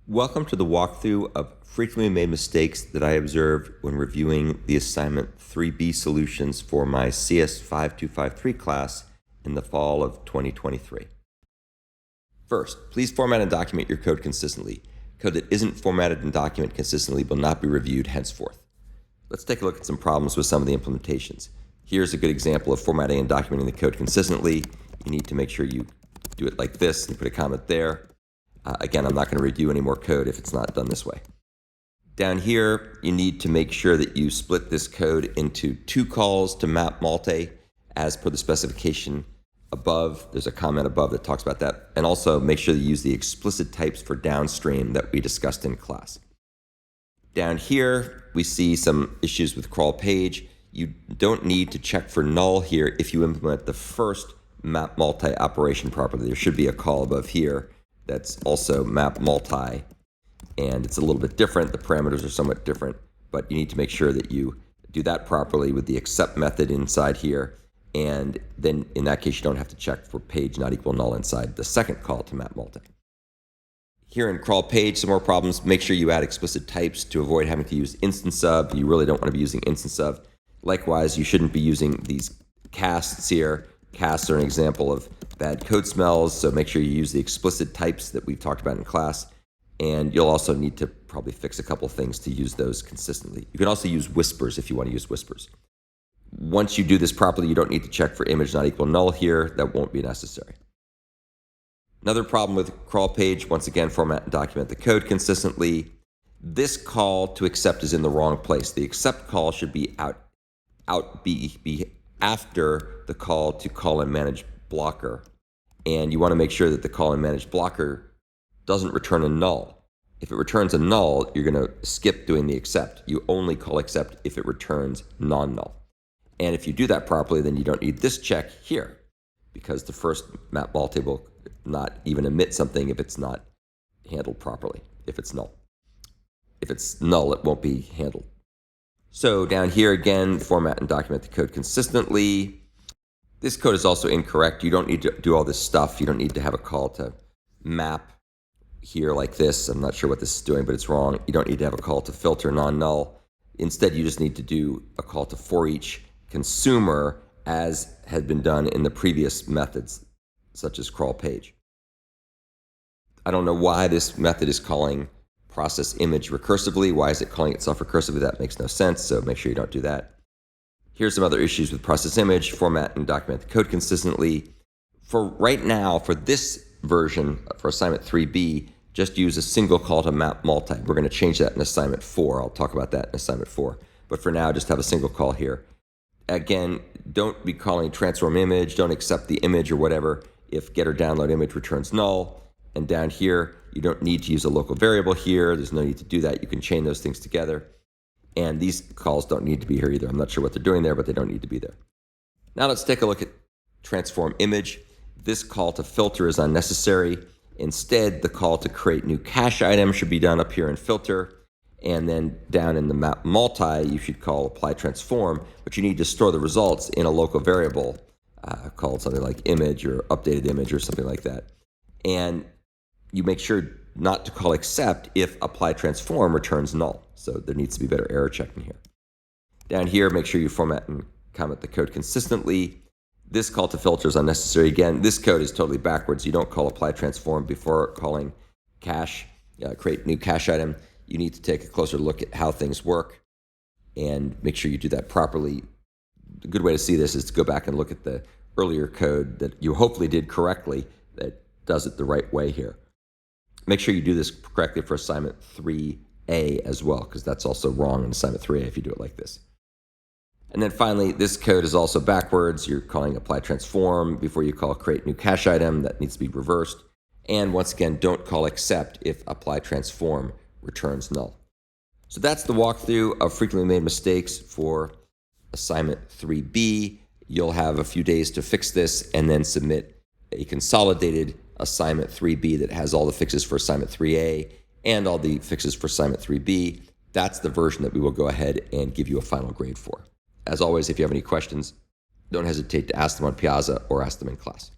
Welcome to the walkthrough of frequently made mistakes that I observed when reviewing the assignment 3B solutions for my CS5253 class in the fall of 2023. First, please format and document your code consistently. Code that isn't formatted and documented consistently will not be reviewed henceforth. Let's take a look at some problems with some of the implementations. Here's a good example of formatting and documenting the code consistently. You need to make sure you do it like this and put a comment there. Again, I'm not going to review any more code if it's not done this way. Down here, you need to make sure that you split this code into two calls to map multi as per the specification above. There's a comment above that talks about that. And also make sure that you use the explicit types for downstream that we discussed in class. Down here, we see some issues with crawl page. You don't need to check for null here if you implement the first map multi operation properly. There should be a call above here that's also map multi, and it's a little bit different. The parameters are somewhat different, but you need to make sure that you do that properly with the except method inside here, and then in that case you don't have to check for page not equal null inside the second call to map multi. Here in crawl page, some more problems. Make sure you add explicit types to avoid having to use instance of. You really don't want to be using instance of. Likewise, you shouldn't be using these casts here. Casts are an example of bad code smells, so make sure you use the explicit types that we've talked about in class. And you'll also need to probably fix a couple things to use those consistently. You can also use whispers if you want to use whispers. Once you do this properly, you don't need to check for image not equal null here. That won't be necessary. Another problem with crawl page, once again, format and document the code consistently. This call to accept is in the wrong place. The accept call should be be after the call to call and manage blocker. And you want to make sure that the call and manage blocker doesn't return a null. If it returns a null, you're going to skip doing the accept. You only call accept if it returns non-null. And if you do that properly, then you don't need this check here, because the first map multi will not even emit something if it's not handled properly, if it's null. If it's null, it won't be handled. So down here again, format and document the code consistently. This code is also incorrect. You don't need to do all this stuff. You don't need to have a call to map here like this. I'm not sure what this is doing, but it's wrong. You don't need to have a call to filter non-null. Instead, you just need to do a call to for each consumer as had been done in the previous methods, such as crawl page. I don't know why this method is calling process image recursively. Why is it calling itself recursively? That makes no sense, so make sure you don't do that. Here's some other issues with process image. Format and document the code consistently. For right now, for this version, for assignment 3B, just use a single call to map multi. We're going to change that in assignment 4. I'll talk about that in assignment 4. But for now, just have a single call here. Again, don't be calling transform image. Don't accept the image or whatever if get or download image returns null. And down here, you don't need to use a local variable here. There's no need to do that. You can chain those things together. And these calls don't need to be here either. I'm not sure what they're doing there, but they don't need to be there. Now let's take a look at transform image. This call to filter is unnecessary. Instead, the call to create new cache item should be done up here in filter. And then down in the map multi, you should call apply transform, but you need to store the results in a local variable called something like image or updated image or something like that. And you make sure not to call accept if apply transform returns null. So there needs to be better error checking here. Down here, make sure you format and comment the code consistently. This call to filter is unnecessary. Again, this code is totally backwards. You don't call apply transform before calling cache, create new cache item. You need to take a closer look at how things work and make sure you do that properly. A good way to see this is to go back and look at the earlier code that you hopefully did correctly that does it the right way here. Make sure you do this correctly for assignment 3A as well, because that's also wrong in assignment 3A if you do it like this. And then finally, this code is also backwards. You're calling apply transform before you call create new cache item. That needs to be reversed. And once again, don't call accept if apply transform returns null. So that's the walkthrough of frequently made mistakes for assignment 3B. You'll have a few days to fix this and then submit a consolidated assignment 3B that has all the fixes for assignment 3A and all the fixes for assignment 3B. That's the version that we will go ahead and give you a final grade for. As always, if you have any questions, don't hesitate to ask them on Piazza or ask them in class.